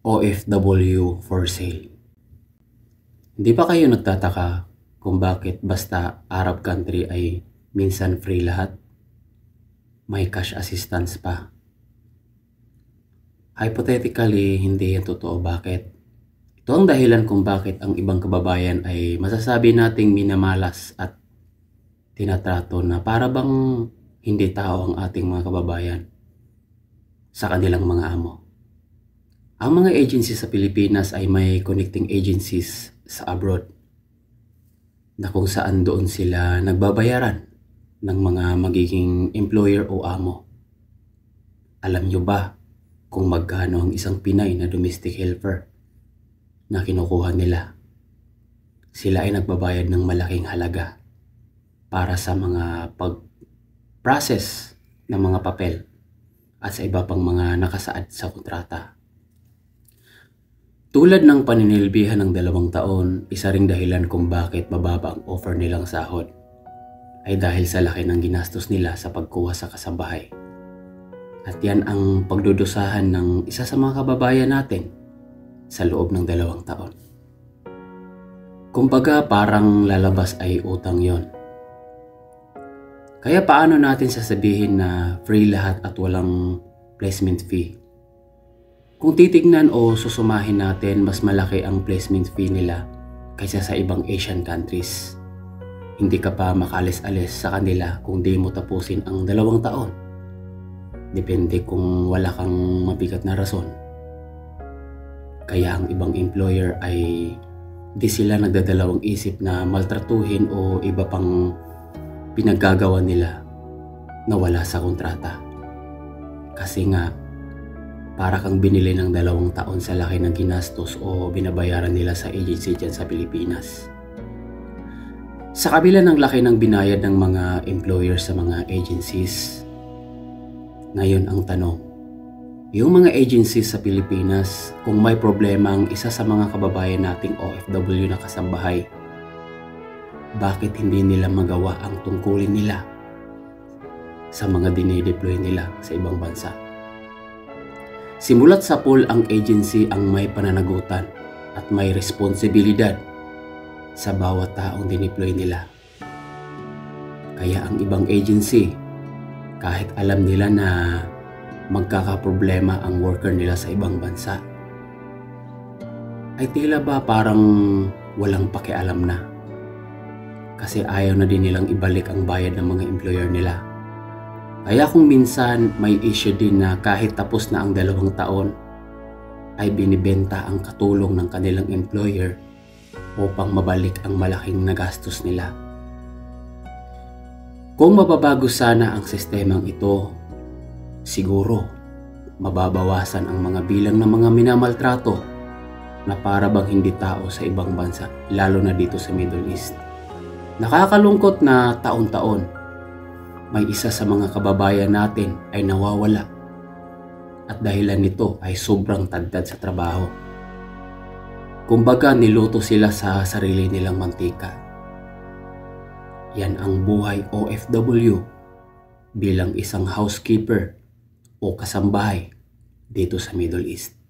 OFW for sale. Hindi pa kayo nagtataka kung bakit basta Arab country ay minsan free lahat? May cash assistance pa. Hypothetically, hindi yan totoo. Bakit? Ito ang dahilan kung bakit ang ibang kababayan ay masasabi nating minamalas at tinatrato na para bang hindi tao ang ating mga kababayan sa kanilang mga amo. Ang mga agencies sa Pilipinas ay may connecting agencies sa abroad na kung saan doon sila nagbabayaran ng mga magiging employer o amo. Alam nyo ba kung magkano ang isang Pinay na domestic helper na kinukuha nila? Sila ay nagbabayad ng malaking halaga para sa mga pag-process ng mga papel at sa iba pang mga nakasaad sa kontrata. Tulad ng paninilbihan ng 2 taon, isa ring dahilan kung bakit mababa ang offer nilang sahod ay dahil sa laki ng ginastos nila sa pagkuha sa kasambahay. At yan ang pagdudusahan ng isa sa mga kababayan natin sa loob ng 2 taon. Kumbaga parang lalabas ay utang yon. Kaya paano natin sasabihin na free lahat at walang placement fee? Kung titignan o susumahin natin, mas malaki ang placement fee nila kaysa sa ibang Asian countries. Hindi ka pa makalis-alis sa kanila kung di mo tapusin ang 2 taon. Depende kung wala kang mabigat na rason. Kaya ang ibang employer ay di sila nagdadalawang isip na maltratuhin o iba pang pinaggagawa nila na wala sa kontrata. Kasi nga, para kang binili ng 2 taon sa laki ng ginastos o binabayaran nila sa agency dyan sa Pilipinas. Sa kabila ng laki ng binayad ng mga employer sa mga agencies, ngayon ang tanong, yung mga agencies sa Pilipinas, kung may problema ang isa sa mga kababayan nating OFW na kasambahay, bakit hindi nila magawa ang tungkulin nila sa mga dinideploy nila sa ibang bansa? Simulat sa pool ang agency ang may pananagutan at may responsibilidad sa bawat taong dineploy nila. Kaya ang ibang agency, kahit alam nila na magkakaproblema ang worker nila sa ibang bansa, ay tila ba parang walang pakialam na. Kasi ayaw na din nilang ibalik ang bayad ng mga employer nila. Kaya kung minsan may issue din na kahit tapos na ang 2 taon, ay binibenta ang katulong ng kanilang employer upang mabalik ang malaking nagastos nila. Kung mababago sana ang sistemang ito, siguro mababawasan ang mga bilang ng mga minamaltrato na para bang hindi tao sa ibang bansa, lalo na dito sa Middle East. Nakakalungkot na taon-taon may isa sa mga kababayan natin ay nawawala at dahilan nito ay sobrang tagtad sa trabaho. Kumbaga niluto sila sa sarili nilang mantika. Yan ang buhay OFW bilang isang housekeeper o kasambahay dito sa Middle East.